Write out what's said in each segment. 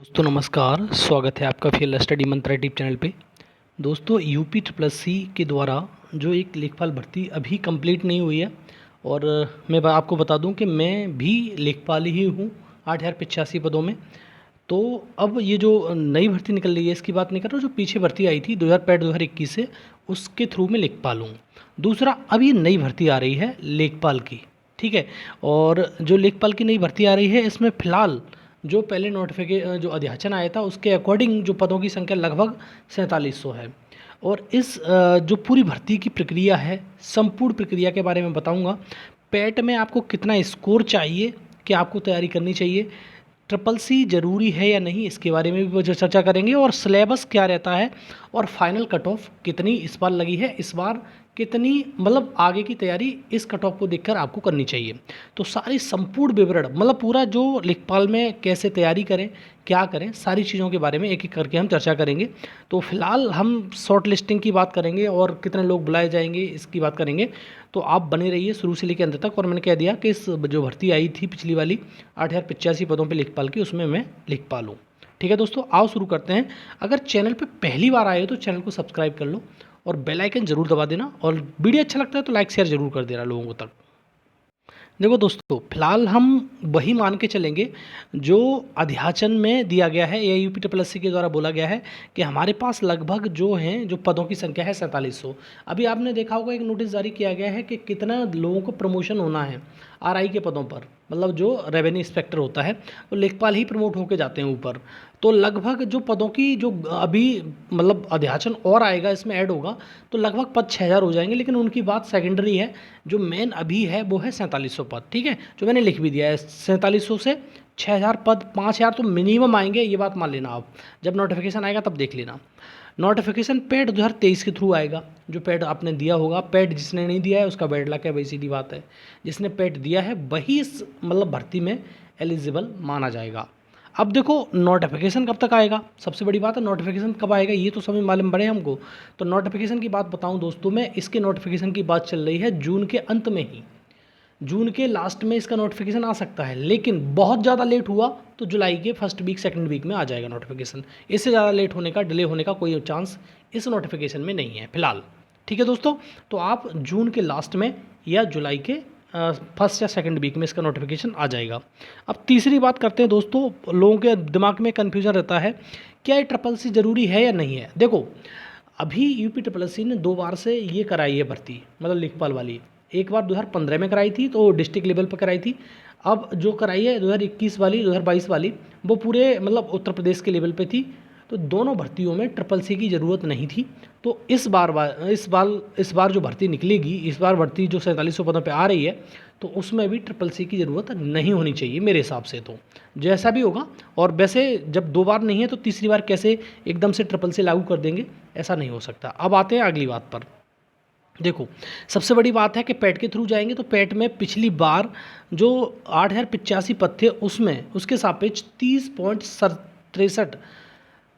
दोस्तों नमस्कार, स्वागत है आपका फिर स्टडी मंत्रा यूट्यूब चैनल पे। दोस्तों यूपी ट्रिपल सी के द्वारा जो एक लेखपाल भर्ती अभी कंप्लीट नहीं हुई है और मैं आपको बता दूं कि मैं भी लेखपाल ही हूं 8,085 पदों में। तो अब ये जो नई भर्ती निकल रही है इसकी बात नहीं कर रहा हूँ, जो पीछे भर्ती आई थी 2021 से उसके थ्रू मैं लेखपाल हूँ। दूसरा, अब ये नई भर्ती आ रही है लेखपाल की, ठीक है। और जो लेखपाल की नई भर्ती आ रही है इसमें फ़िलहाल जो पहले जो अध्याचन आया था उसके अकॉर्डिंग जो पदों की संख्या लगभग 4700 है। और इस जो पूरी भर्ती की प्रक्रिया है, संपूर्ण प्रक्रिया के बारे में बताऊंगा। पैट में आपको कितना स्कोर चाहिए, क्या आपको तैयारी करनी चाहिए, ट्रिपल सी ज़रूरी है या नहीं, इसके बारे में भी चर्चा करेंगे। और सिलेबस क्या रहता है और फाइनल कट ऑफ कितनी इस बार लगी है, इस बार कितनी मतलब आगे की तैयारी इस कट ऑफ को देखकर आपको करनी चाहिए। तो सारी संपूर्ण विवरण मतलब पूरा जो लेखपाल में कैसे तैयारी करें, क्या करें, सारी चीज़ों के बारे में एक एक करके हम चर्चा करेंगे। तो फिलहाल हम शॉर्ट लिस्टिंग की बात करेंगे और कितने लोग बुलाए जाएंगे इसकी बात करेंगे। तो आप बने रहिए शुरू से लेकर अंत तक। और मैंने कह दिया कि इस जो भर्ती आई थी पिछली वाली 8,085 पदों पे लेखपाल की, उसमें मैं लेखपाल हूँ। ठीक है दोस्तों, आओ शुरू करते हैं। अगर चैनल पे पहली बार आए हो तो चैनल को सब्सक्राइब कर लो और बेल आइकन जरूर दबा देना, और वीडियो अच्छा लगता है तो लाइक शेयर जरूर कर देना लोगों तक। देखो दोस्तों, फिलहाल हम वही मान के चलेंगे जो अध्याचन में दिया गया है या यूपी ट्रिपल एस सी के द्वारा बोला गया है कि हमारे पास लगभग जो हैं जो पदों की संख्या है 4700। अभी आपने देखा होगा एक नोटिस जारी किया गया है कि कितना लोगों को प्रमोशन होना है आरआई के पदों पर, मतलब जो रेवेन्यू इंस्पेक्टर होता है तो लेखपाल ही प्रमोट होकर जाते हैं ऊपर। तो लगभग जो पदों की जो अभी मतलब अध्याचन और आएगा इसमें ऐड होगा तो लगभग पद 6000 हो जाएंगे, लेकिन उनकी बात सेकेंडरी है। जो मेन अभी है वो है 4700 पद, ठीक है, जो मैंने लिख भी दिया है। 4700 से 6000 पद, 5000 तो मिनिमम आएंगे, ये बात मान लेना आप। जब नोटिफिकेशन आएगा तब देख लेना। नोटिफिकेशन पेड 2023 के थ्रू आएगा। जो पेड आपने दिया होगा, पेड जिसने नहीं दिया है उसका बैड लक है, वही सीधी बात है। जिसने पेड दिया है वही इस मतलब भर्ती में एलिजिबल माना जाएगा। अब देखो नोटिफिकेशन कब तक आएगा, सबसे बड़ी बात है नोटिफिकेशन कब आएगा, ये तो समझ मालूम पड़े हमको। तो नोटिफिकेशन की बात बताऊं दोस्तों, मैं इसके नोटिफिकेशन की बात चल रही है जून के अंत में ही, जून के लास्ट में इसका नोटिफिकेशन आ सकता है। लेकिन बहुत ज़्यादा लेट हुआ तो जुलाई के फर्स्ट वीक सेकंड वीक में आ जाएगा नोटिफिकेशन। इससे ज़्यादा लेट होने का, डिले होने का कोई चांस इस नोटिफिकेशन में नहीं है फिलहाल। ठीक है दोस्तों, तो आप जून के लास्ट में या जुलाई के फर्स्ट या सेकंड वीक में इसका नोटिफिकेशन आ जाएगा। अब तीसरी बात करते हैं दोस्तों, लोगों के दिमाग में कन्फ्यूजन रहता है क्या ये ट्रिपल सी ज़रूरी है या नहीं है। देखो, अभी यूपी ट्रिपल सी ने 2 बार से ये कराई है भर्ती, मतलब लेखपाल वाली। एक बार 2015 में कराई थी तो डिस्ट्रिक्ट लेवल पर कराई थी। अब जो कराई है 2021 वाली, 2022 वाली, वो पूरे मतलब उत्तर प्रदेश के लेवल पे थी। तो दोनों भर्तियों में ट्रिपल सी की ज़रूरत नहीं थी। तो इस बार जो भर्ती निकलेगी, इस बार भर्ती जो 4700 पदों पे आ रही है, तो उसमें भी ट्रिपल सी की ज़रूरत नहीं होनी चाहिए मेरे हिसाब से। तो जैसा भी होगा, और वैसे जब 2 बार नहीं है तो तीसरी बार कैसे एकदम से ट्रिपल सी लागू कर देंगे, ऐसा नहीं हो सकता। अब आते हैं अगली बात पर। देखो, सबसे बड़ी बात है कि पैट के थ्रू जाएंगे तो पैट में पिछली बार जो 8,085 पद थे उसमें उसके सापेक्ष 30.63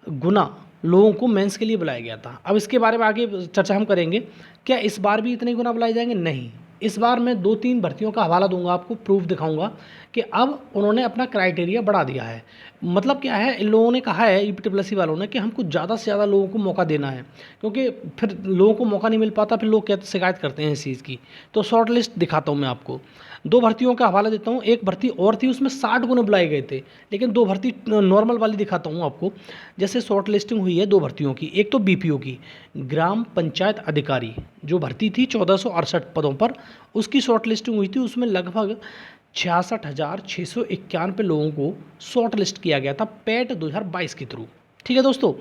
गुना लोगों को मेंस के लिए बुलाया गया था। अब इसके बारे में आगे चर्चा हम करेंगे। क्या इस बार भी इतने गुना बुलाए जाएंगे? नहीं। इस बार मैं 2-3 भर्तियों का हवाला दूंगा आपको, प्रूफ दिखाऊंगा कि अब उन्होंने अपना क्राइटेरिया बढ़ा दिया है। मतलब क्या है, इन लोगों ने कहा है यूपी ट्रिपल सी वालों ने कि हमको ज़्यादा से ज़्यादा लोगों को मौका देना है, क्योंकि फिर लोगों को मौका नहीं मिल पाता, फिर लोग कहते शिकायत करते हैं इस चीज़ की। तो शॉर्ट लिस्ट दिखाता हूँ मैं आपको, 2 भर्तियों का हवाला देता हूँ। एक भर्ती और थी उसमें 60 गुने बुलाए गए थे, लेकिन 2 भर्ती नॉर्मल वाली दिखाता हूँ आपको। जैसे शॉर्ट लिस्टिंग हुई है 2 भर्तियों की। एक तो बीपीओ की, ग्राम पंचायत अधिकारी, जो भर्ती थी 1468 पदों पर, उसकी शॉर्ट लिस्टिंग हुई थी। उसमें लगभग 66,691 लोगों को शॉर्ट लिस्ट किया गया था पैट 2022 के थ्रू। ठीक है दोस्तों,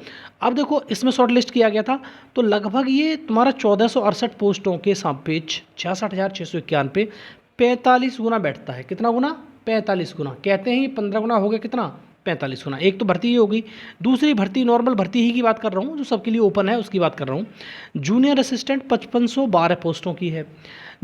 अब देखो इसमें शॉर्ट लिस्ट किया गया था तो लगभग ये तुम्हारा 1468 पोस्टों के सापेक्ष 66,691 पे 45 गुना बैठता है। कितना गुना? 45 गुना। कहते हैं ये 15 गुना हो गया, कितना? 45 गुना। एक तो भर्ती ही होगी। दूसरी भर्ती नॉर्मल भर्ती ही की बात कर रहा हूँ, जो सबके लिए ओपन है उसकी बात कर रहा हूँ। जूनियर असिस्टेंट 5512 पोस्टों की है।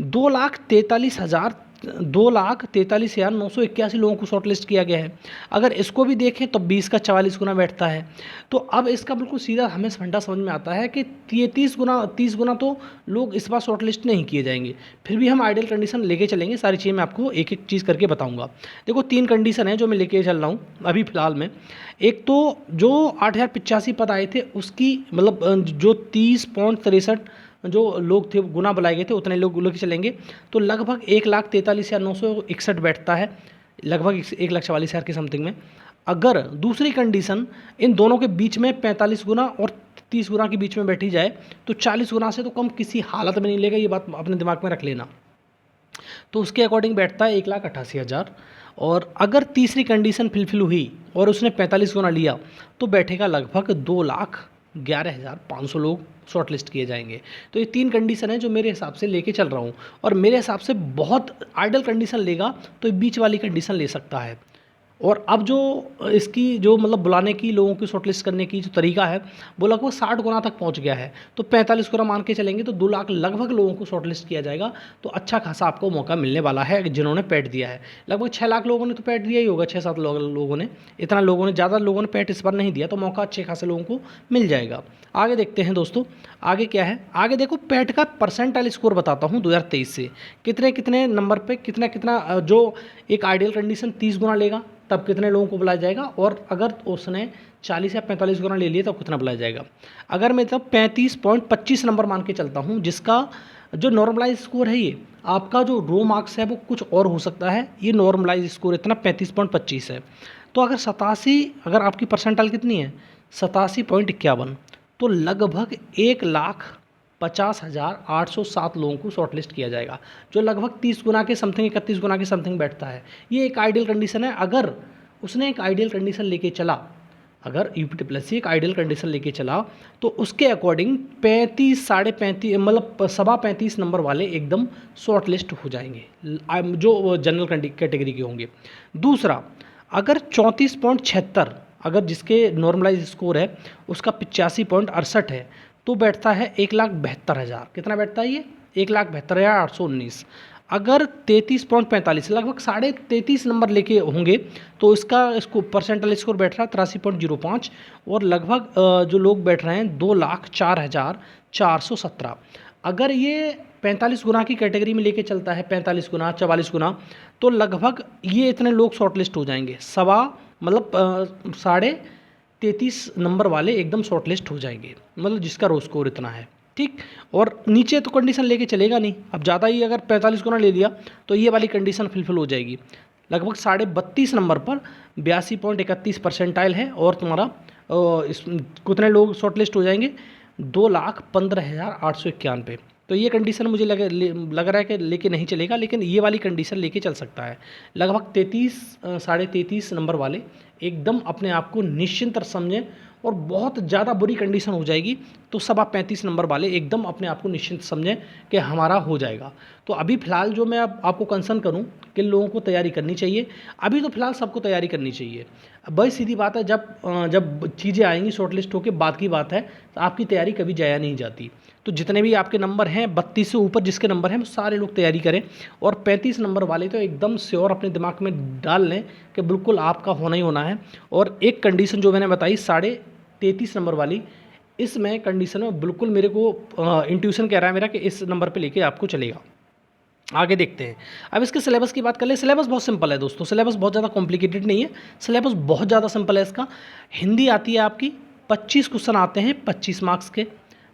2,43,000 2,43,981 लोगों को शॉर्ट लिस्ट किया गया है। अगर इसको भी देखें तो 20 का 44 गुना बैठता है। तो अब इसका बिल्कुल सीधा हमें फंडा समझ में आता है कि 30 गुना तो लोग इस बार शॉर्ट लिस्ट नहीं किए जाएंगे। फिर भी हम आइडियल कंडीशन लेके चलेंगे, सारी चीज़ें मैं आपको एक एक चीज़ करके बताऊँगा। देखो 3 कंडीशन है जो मैं लेके चल रहा हूँ अभी फ़िलहाल में। एक तो जो 8,085 पद आए थे उसकी मतलब जो 30.63 जो लोग थे गुना बुलाए गए थे उतने लोग लेके चलेंगे, तो लगभग 1,43,961 बैठता है, लगभग 1,44,000 के समथिंग में। अगर दूसरी कंडीशन इन दोनों के बीच में 45 गुना और 30 गुना के बीच में बैठी जाए तो 40 गुना से तो कम किसी हालत में नहीं लेगा, ये बात अपने दिमाग में रख लेना। तो उसके अकॉर्डिंग बैठता है 1,88,000। और अगर तीसरी कंडीशन फिलफिल हुई और उसने 45 गुना लिया तो बैठेगा लगभग 2,11,500 लोग शॉर्ट लिस्ट किए जाएंगे। तो ये 3 कंडीशन है जो मेरे हिसाब से लेके चल रहा हूँ, और मेरे हिसाब से बहुत आइडल कंडीशन लेगा तो ये बीच वाली कंडीशन ले सकता है। और अब जो इसकी जो मतलब बुलाने की, लोगों की शॉर्टलिस्ट करने की जो तरीका है वो लगभग 60 गुना तक पहुंच गया है। तो 45 गुना मान के चलेंगे तो 2 लाख लगभग लोगों को शॉर्टलिस्ट किया जाएगा। तो अच्छा खासा आपको मौका मिलने वाला है जिन्होंने पैट दिया है। लगभग 6 लाख लोगों ने तो पैट दिया ही होगा, 6-7 लोगों ने, इतना लोगों ने, ज़्यादा लोगों ने पैट इस बार नहीं दिया, तो मौका अच्छे खासे लोगों को मिल जाएगा। आगे देखते हैं दोस्तों, आगे क्या है। आगे देखो पैट का परसेंटाइल स्कोर बताता हूँ 2023 से, कितने कितने नंबर पे कितना कितना जो एक आइडियल कंडीशन 30 गुना लेगा तब कितने लोगों को बुलाया जाएगा, और अगर उसने 40 या 45 गुना ले लिए तब कितना बुलाया जाएगा। अगर मैं तब 35.25 नंबर मान के चलता हूँ, जिसका जो नॉर्मलाइज स्कोर है, ये आपका जो रो मार्क्स है वो कुछ और हो सकता है, ये नॉर्मलाइज स्कोर इतना 35.25 है। तो अगर 87, अगर आपकी परसेंटाइल कितनी है 87.51, तो लगभग 1,50,807 लोगों को शॉर्टलिस्ट किया जाएगा, जो लगभग 30 गुना के समथिंग, 31 गुना के समथिंग बैठता है। ये एक आइडियल कंडीशन है। अगर उसने एक आइडियल कंडीशन लेके चला, अगर यूपी एक आइडियल कंडीशन लेके चला तो उसके अकॉर्डिंग 35, 35.5 मतलब 35 नंबर वाले एकदम शॉर्ट लिस्ट हो जाएंगे, जो जनरल कैटेगरी के होंगे। दूसरा, अगर 34.76, अगर जिसके नॉर्मलाइज स्कोर है उसका 85.68 है, तो बैठता है 1,72,000। कितना बैठता है ये 1,72,819। अगर 33.45, लगभग 33.5 नंबर लेके होंगे तो इसको परसेंटाइल स्कोर बैठ रहा है 83.05, और लगभग जो लोग बैठ रहे हैं 2,04,417। अगर ये 45 गुना की कैटेगरी में लेके चलता है, 45 गुना 44 गुना, तो लगभग ये इतने लोग शॉर्टलिस्ट हो जाएंगे, 33.5 नंबर वाले एकदम शॉर्टलिस्ट हो जाएंगे, मतलब जिसका रो स्कोर इतना है, ठीक। और नीचे तो कंडीशन लेके चलेगा नहीं, अब ज़्यादा ही अगर 45 गुना ले लिया तो ये वाली कंडीशन फुलफिल हो जाएगी। लगभग 32.5 नंबर पर 82.31 परसेंटाइल है, और तुम्हारा कितने लोग शॉर्टलिस्ट हो जाएंगे 2,15,891 पे। तो ये कंडीशन मुझे लग रहा है कि लेके नहीं चलेगा, लेकिन ये वाली कंडीशन लेके चल सकता है। लगभग 33 नंबर वाले एकदम अपने आप को निश्चिंत समझें, और बहुत ज़्यादा बुरी कंडीशन हो जाएगी तो 35 नंबर वाले एकदम अपने आप को निश्चिंत समझें कि हमारा हो जाएगा। तो अभी फ़िलहाल जो मैं आपको कंसर्न करूं कि लोगों को तैयारी करनी चाहिए, अभी तो फ़िलहाल सबको तैयारी करनी चाहिए। अब बड़ी सीधी बात है, जब चीज़ें आएंगी शॉर्टलिस्ट होकर बाद की बात है, तो आपकी तैयारी कभी जाया नहीं जाती। तो जितने भी आपके नंबर हैं 32 से ऊपर जिसके नंबर हैं वो सारे लोग तैयारी करें, और 35 नंबर वाले तो एकदम श्योर अपने दिमाग में डाल लें कि बिल्कुल आपका होना ही होना है। और एक कंडीशन जो मैंने बताई 33.5 नंबर वाली, इसमें कंडीशन में बिल्कुल मेरे को इंट्यूशन कह रहा है मेरा कि इस नंबर पे लेके आपको चलेगा। आगे देखते हैं। अब इसके सिलेबस की बात कर ले। सिलेबस बहुत सिंपल है दोस्तों, सिलेबस बहुत ज़्यादा कॉम्प्लिकेटेड नहीं है, सिलेबस बहुत ज़्यादा सिंपल है इसका। हिंदी आती है आपकी, 25 क्वेश्चन आते हैं 25 मार्क्स के।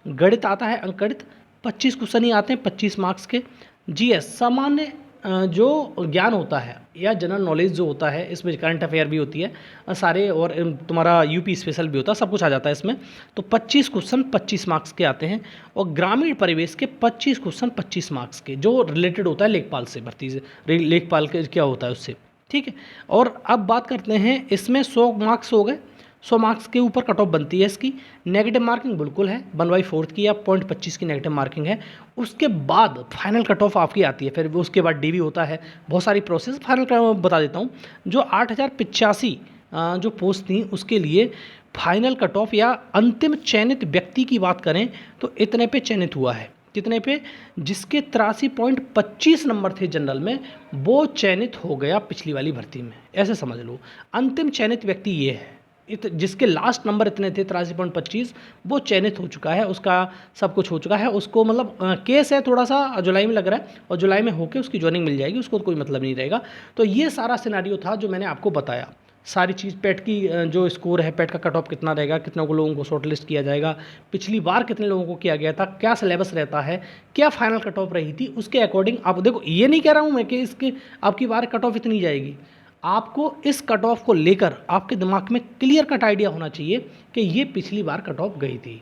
गणित आता है अंकगणित, 25 क्वेश्चन ही आते हैं 25 मार्क्स के। जीएस सामान्य जो ज्ञान होता है या जनरल नॉलेज जो होता है, इसमें करंट अफेयर भी होती है सारे, और तुम्हारा यूपी स्पेशल भी होता है, सब कुछ आ जाता है इसमें। तो 25 क्वेश्चन 25 मार्क्स के आते हैं, और ग्रामीण परिवेश के 25 क्वेश्चन 25 मार्क्स के, जो रिलेटेड होता है लेखपाल से, भर्ती से, लेखपाल के क्या होता है उससे, ठीक है। और अब बात करते हैं, इसमें 100 मार्क्स हो गए, 100 मार्क्स के ऊपर कट ऑफ बनती है इसकी। नेगेटिव मार्किंग बिल्कुल है, 1/4 की या 0.25 की नेगेटिव मार्किंग है। उसके बाद फाइनल कट ऑफ आपकी आती है, फिर उसके बाद डीवी होता है, बहुत सारी प्रोसेस। फाइनल बता देता हूँ, जो 8,085 जो पोस्ट थी उसके लिए फाइनल कट ऑफ या अंतिम चयनित व्यक्ति की बात करें तो इतने पे चयनित हुआ है, कितने पे? जिसके 83.25 नंबर थे जनरल में, वो चयनित हो गया पिछली वाली भर्ती में, ऐसे समझ लो। अंतिम चयनित व्यक्ति ये है, जिसके लास्ट नंबर इतने थे 83.25, वो चयनित हो चुका है, उसका सब कुछ हो चुका है। उसको मतलब केस है थोड़ा सा, जुलाई में लग रहा है, और जुलाई में होके उसकी ज्वाइनिंग मिल जाएगी, उसको कोई मतलब नहीं रहेगा। तो ये सारा सिनेरियो था जो मैंने आपको बताया। सारी चीज़ पेट की जो स्कोर है, पेट का कट ऑफ कितना रहेगा, कितने को लोगों को शॉर्ट लिस्ट किया जाएगा, पिछली बार कितने लोगों को किया गया था, क्या सिलेबस रहता है, क्या फाइनल कट ऑफ रही थी, उसके अकॉर्डिंग आप देखो। ये नहीं कह रहा हूँ मैं कि इसके आपकी बार कट ऑफ इतनी जाएगी, आपको इस कट ऑफ को लेकर आपके दिमाग में क्लियर कट आइडिया होना चाहिए कि ये पिछली बार कट ऑफ गई थी।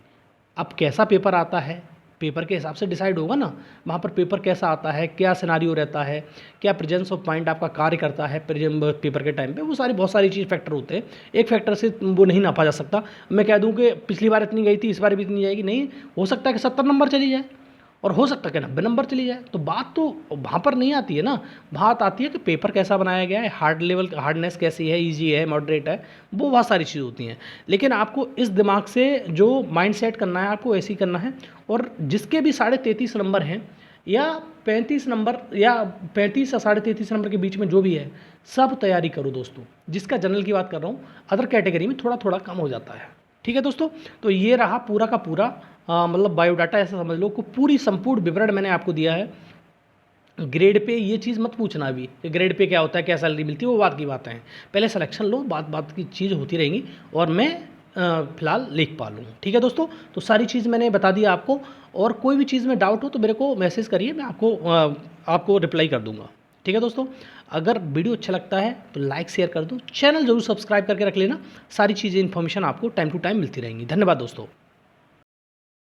अब कैसा पेपर आता है, पेपर के हिसाब से डिसाइड होगा ना, वहाँ पर पेपर कैसा आता है, क्या सिनारियो रहता है, क्या प्रेजेंस ऑफ माइंड आपका कार्य करता है पेपर के टाइम पे, वो सारी बहुत सारी चीज़ फैक्टर होते हैं। एक फैक्टर से वो नहीं नापा जा सकता। मैं कह दूँ कि पिछली बार इतनी गई थी, इस बार भी इतनी जाएगी, नहीं। हो सकता है कि 70 नंबर चली जाए, और हो सकता है कि 90 नंबर चली जाए। तो बात तो वहाँ पर नहीं आती है ना, बात आती है कि पेपर कैसा बनाया गया है, हार्डनेस कैसी है, ईजी है, मॉडरेट है, वो बहुत सारी चीज़ होती हैं। लेकिन आपको इस दिमाग से जो माइंड सेट करना है, आपको ऐसे ही करना है। और जिसके भी 33.5 नंबर हैं, या 35 नंबर, या 35 या 33.5 नंबर के बीच में जो भी है, सब तैयारी करो दोस्तों। जिसका जनरल की बात कर रहा हूँ, अदर कैटेगरी में थोड़ा थोड़ा कम हो जाता है। ठीक है दोस्तों, तो ये रहा पूरा का पूरा मतलब बायोडाटा, ऐसा समझ लो, को पूरी संपूर्ण विवरण मैंने आपको दिया है। ग्रेड पे ये चीज़ मत पूछना अभी कि ग्रेड पे क्या होता है, क्या सैलरी मिलती है, वो बात की बातें हैं। पहले सिलेक्शन लो, बात बात की चीज़ होती रहेंगी, और मैं फिलहाल लेखपाल हूँ। ठीक है दोस्तों, तो सारी चीज़ मैंने बता दी आपको। और कोई भी चीज़ में डाउट हो तो मेरे को मैसेज करिए, मैं आपको रिप्लाई कर दूँगा। ठीक है दोस्तों, अगर वीडियो अच्छा लगता है तो लाइक शेयर कर दो, चैनल जरूर सब्सक्राइब करके रख लेना। सारी चीज़ें इन्फॉर्मेशन आपको टाइम टू टाइम मिलती रहेंगी। धन्यवाद दोस्तों।